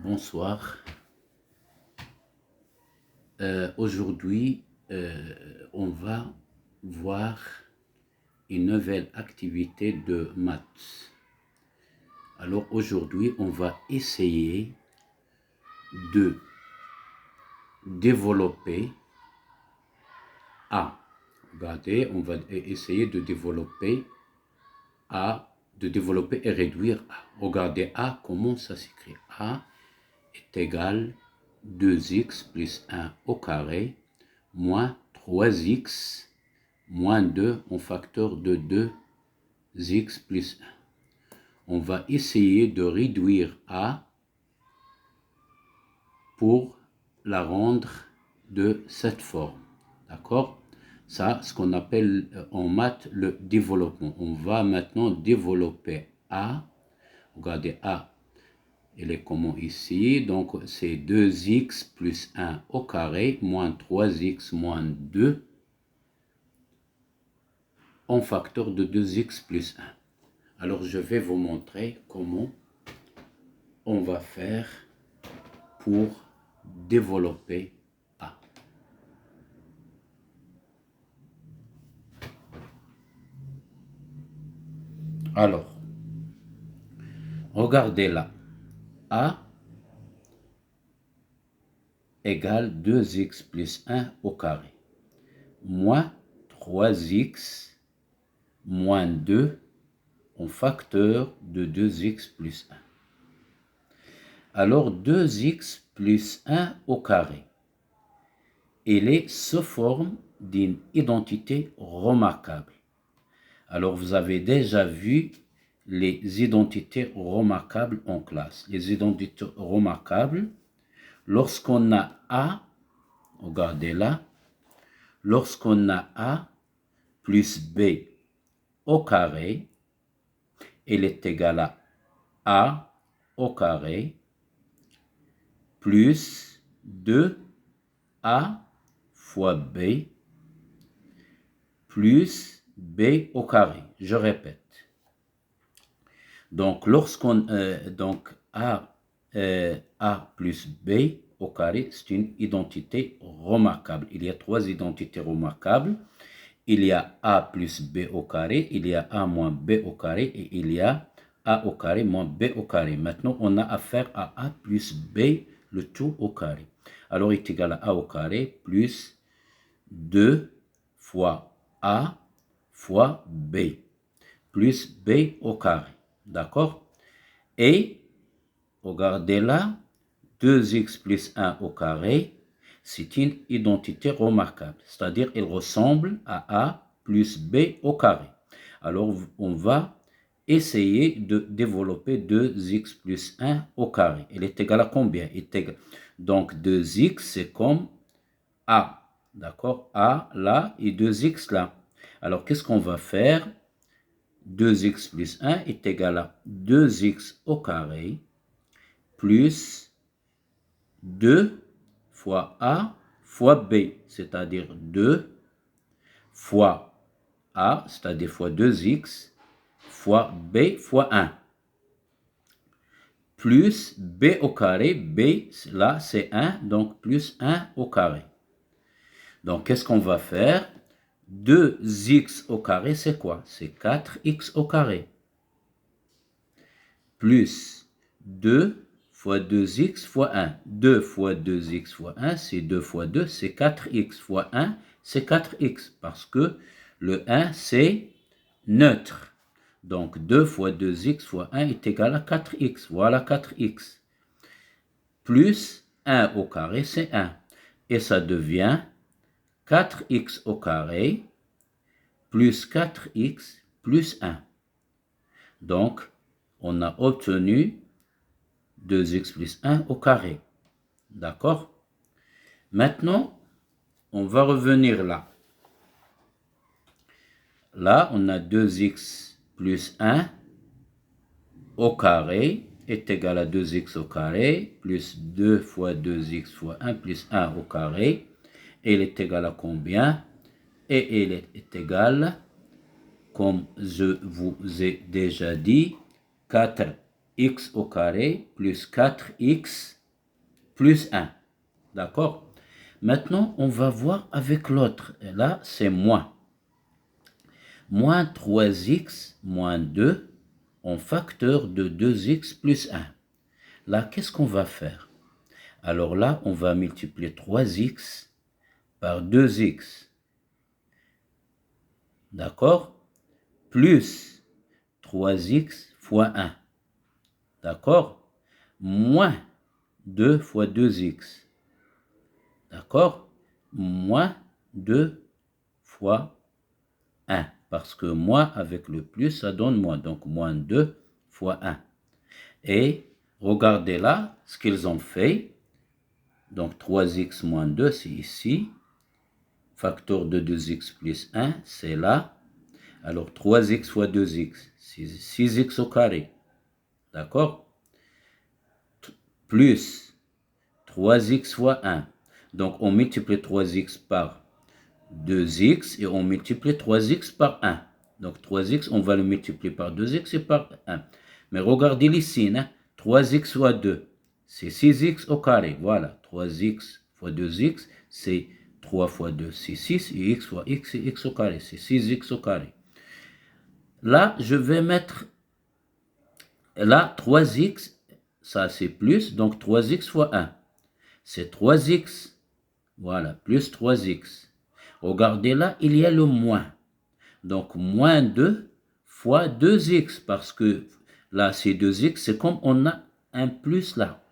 Bonsoir. Aujourd'hui, on va voir une nouvelle activité de maths. Alors aujourd'hui, on va essayer de développer A. Regardez, on va essayer de développer A, de développer et réduire A. Regardez A, comment ça s'écrit. A est égal 2x plus 1 au carré moins 3x moins 2 en facteur de 2x plus 1. On va essayer de réduire A pour la rendre de cette forme. D'accord? Ça, ce qu'on appelle en maths le développement. On va maintenant développer A. Regardez A. Il est comment ici? Donc, c'est 2x plus 1 au carré moins 3x moins 2 en facteur de 2x plus 1. Alors, je vais vous montrer comment on va faire pour développer A. Alors, regardez là. A égale 2x plus 1 au carré, moins 3x moins 2 en facteur de 2x plus 1. Alors 2x plus 1 au carré, il est sous forme d'une identité remarquable. Alors vous avez déjà vu les identités remarquables en classe. Les identités remarquables, lorsqu'on a A, regardez là, lorsqu'on a A plus B au carré, il est égal à A au carré plus 2A fois B plus B au carré. Je répète. Donc, lorsqu'on A plus B au carré, c'est une identité remarquable. Il y a trois identités remarquables. Il y a A plus B au carré, il y a A moins B au carré et il y a A au carré moins B au carré. Maintenant, on a affaire à A plus B, le tout au carré. Alors, il est égal à A au carré plus 2 fois A fois B plus B au carré. D'accord? Et, regardez là, 2x plus 1 au carré, c'est une identité remarquable. C'est-à-dire, il ressemble à A plus B au carré. Alors, on va essayer de développer 2x plus 1 au carré. Il est égal à combien? Donc, 2x, c'est comme A. D'accord? A là et 2x là. Alors, qu'est-ce qu'on va faire? 2x plus 1 est égal à 2x au carré plus 2 fois A fois B, c'est-à-dire 2 fois A, c'est-à-dire fois 2x, fois B fois 1, plus B au carré, B là c'est 1, donc plus 1 au carré. Donc qu'est-ce qu'on va faire? 2x au carré, c'est quoi? C'est 4x au carré. Plus 2 fois 2x fois 1. 2 fois 2x fois 1, c'est 2 fois 2, c'est 4x fois 1, c'est 4x. Parce que le 1, c'est neutre. Donc 2 fois 2x fois 1 est égal à 4x. Voilà 4x. Plus 1 au carré, c'est 1. Et ça devient 4x au carré plus 4x plus 1. Donc, on a obtenu 2x plus 1 au carré. D'accord? Maintenant, on va revenir là. Là, on a 2x plus 1 au carré est égal à 2x au carré plus 2 fois 2x fois 1 plus 1 au carré. Et il est égal à combien? Et il est égal, comme je vous ai déjà dit, 4x x au carré plus 4x plus 1. D'accord? Maintenant, on va voir avec l'autre. Et là, c'est moins. Moins 3x moins 2 en facteur de 2x plus 1. Là, qu'est-ce qu'on va faire? Alors là, on va multiplier 3x par 2x. D'accord? Plus 3x fois 1. D'accord? Moins 2 fois 2x. D'accord? Moins 2 fois 1. Parce que moins avec le plus, ça donne moins. Donc, moins 2 fois 1. Et regardez là ce qu'ils ont fait. Donc, 3x moins 2, c'est ici. Facteur de 2x plus 1, c'est là. Alors, 3x fois 2x, c'est 6x au carré. D'accord? Plus 3x fois 1. Donc, on multiplie 3x par 2x et on multiplie 3x par 1. Donc, 3x, on va le multiplier par 2x et par 1. Mais regardez ici, 3x fois 2, c'est 6x au carré. Voilà, 3x fois 2x, c'est 3 fois 2, c'est 6, et x fois x, c'est x au carré, c'est 6x au carré. Là, je vais mettre, là, 3x, ça c'est plus, donc 3x fois 1, c'est 3x, voilà, plus 3x. Regardez là, il y a le moins. Donc, moins 2 fois 2x, parce que là, c'est 2x, c'est comme on a un plus là.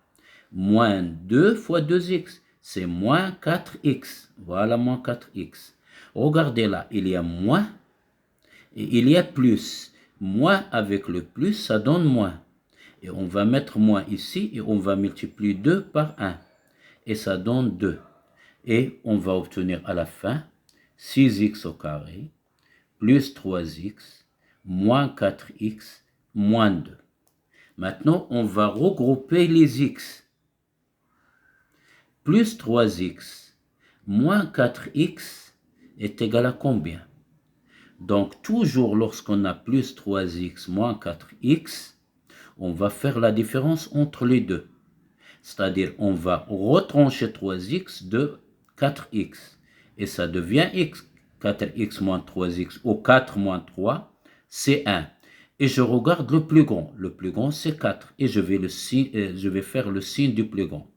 Moins 2 fois 2x, c'est moins 4x. Voilà, moins 4x. Regardez là, il y a moins et il y a plus. Moins avec le plus, ça donne moins. Et on va mettre moins ici et on va multiplier 2 par 1. Et ça donne 2. Et on va obtenir à la fin 6x au carré plus 3x moins 4x moins 2. Maintenant, on va regrouper les x. Plus 3x moins 4x est égal à combien? Donc, toujours lorsqu'on a plus 3x moins 4x, on va faire la différence entre les deux. C'est-à-dire, on va retrancher 3x de 4x. Et ça devient x. 4x moins 3x ou 4 moins 3, c'est 1. Et je regarde le plus grand. Le plus grand, c'est 4. Et je vais faire le signe du plus grand.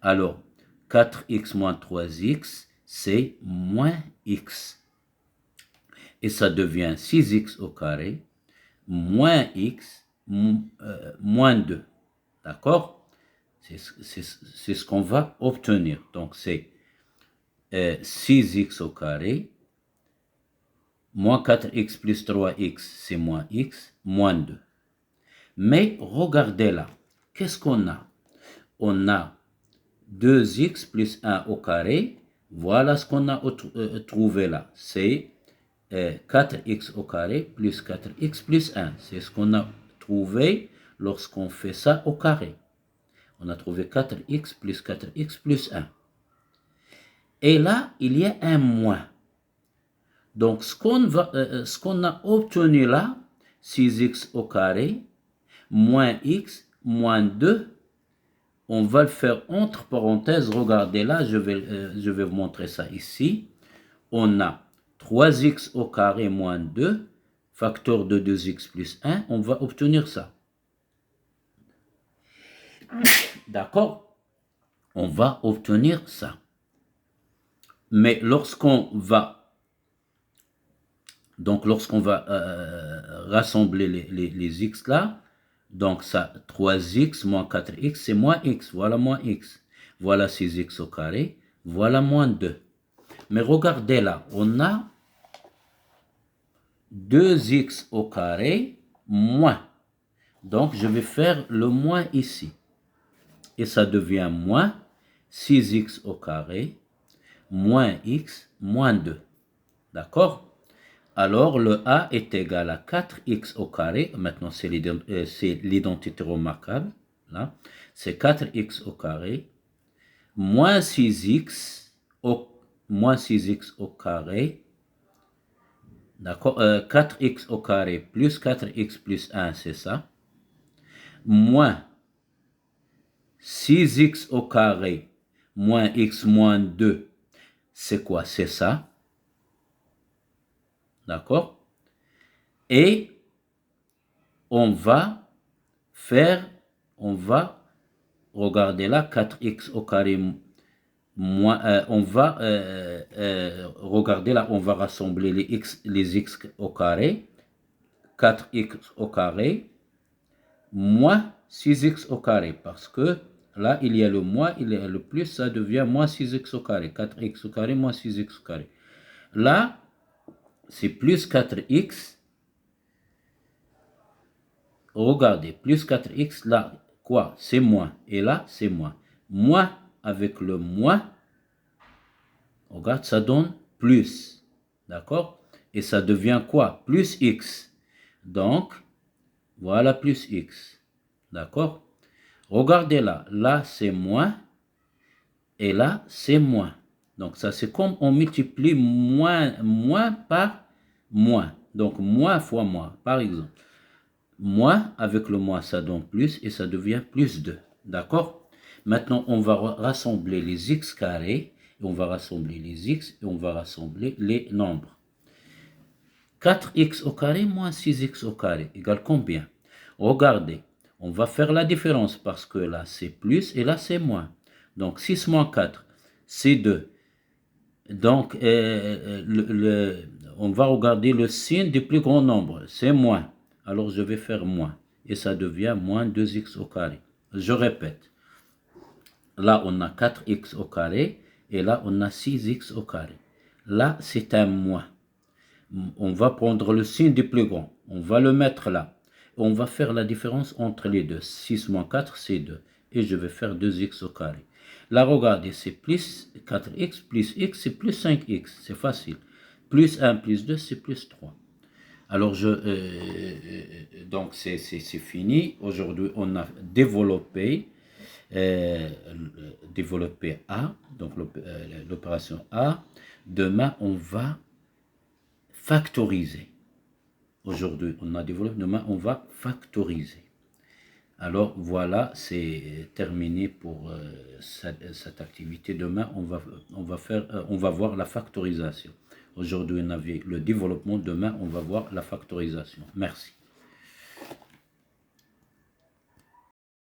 Alors, 4x moins 3x, c'est moins x. Et ça devient 6x au carré, moins x, moins 2. D'accord? C'est ce qu'on va obtenir. Donc, c'est 6x au carré, moins 4x plus 3x, c'est moins x, moins 2. Mais regardez là, qu'est-ce qu'on a? On a 2x plus 1 au carré. Voilà ce qu'on a trouvé là. C'est 4x au carré plus 4x plus 1. C'est ce qu'on a trouvé lorsqu'on fait ça au carré. On a trouvé 4x plus 4x plus 1. Et là, il y a un moins. Donc, ce qu'on a obtenu là, 6x au carré, moins x, moins 2, on va le faire entre parenthèses. Regardez là, je vais vous montrer ça ici. On a 3x au carré moins 2, facteur de 2x plus 1, on va obtenir ça. D'accord? On va obtenir ça. Mais lorsqu'on va rassembler les x là, donc ça, 3x moins 4x, c'est moins x. Voilà moins x. Voilà 6x au carré. Voilà moins 2. Mais regardez là, on a 2x au carré moins. Donc, je vais faire le moins ici. Et ça devient moins 6x au carré moins x moins 2. D'accord? Alors, le a est égal à 4x au carré. Maintenant, c'est l'identité remarquable. Là, c'est 4x au carré moins 6x au carré. D'accord? 4x au carré plus 4x plus 1, c'est ça. moins 6x au carré moins x moins 2, c'est quoi? C'est ça. D'accord? Et on va regarder là, 4x au carré moins, regarder là, on va rassembler les x au carré, 4x au carré, moins 6x au carré, parce que là, il y a le moins, il y a le plus, ça devient moins 6x au carré, 4x au carré, moins 6x au carré. Là, c'est plus 4x. Regardez, plus 4x, là, quoi? C'est moins. Et là, c'est moins. Moins avec le moins, regarde, ça donne plus. D'accord? Et ça devient quoi? Plus x. Donc, voilà plus x. D'accord? Regardez là. Là, c'est moins. Et là, c'est moins. Donc, ça, c'est comme on multiplie moins par moins. Donc, moins fois moins, par exemple. Moins avec le moins, ça donne plus et ça devient plus 2. D'accord? Maintenant, on va rassembler les x carrés, et on va rassembler les x, et on va rassembler les nombres. 4x au carré moins 6x au carré égale combien? Regardez, on va faire la différence parce que là c'est plus et là c'est moins. Donc 6 moins 4, c'est 2. Donc on va regarder le signe du plus grand nombre, c'est moins. Alors je vais faire moins et ça devient moins 2x au carré. Je répète, là on a 4x au carré et là on a 6x au carré. Là c'est un moins. On va prendre le signe du plus grand, on va le mettre là. On va faire la différence entre les deux. 6 moins 4 c'est 2 et je vais faire 2x au carré. Là regardez, c'est plus 4x plus x c'est plus 5x, c'est facile. Plus 1 plus 2 c'est plus 3. Alors, donc, c'est fini. Aujourd'hui, on a développé A, donc l'opération A. Demain, on va factoriser. Aujourd'hui, on a développé. Demain, on va factoriser. Alors, voilà, c'est terminé pour cette activité. Demain, on va voir la factorisation. Aujourd'hui, on avait le développement. Demain, on va voir la factorisation. Merci.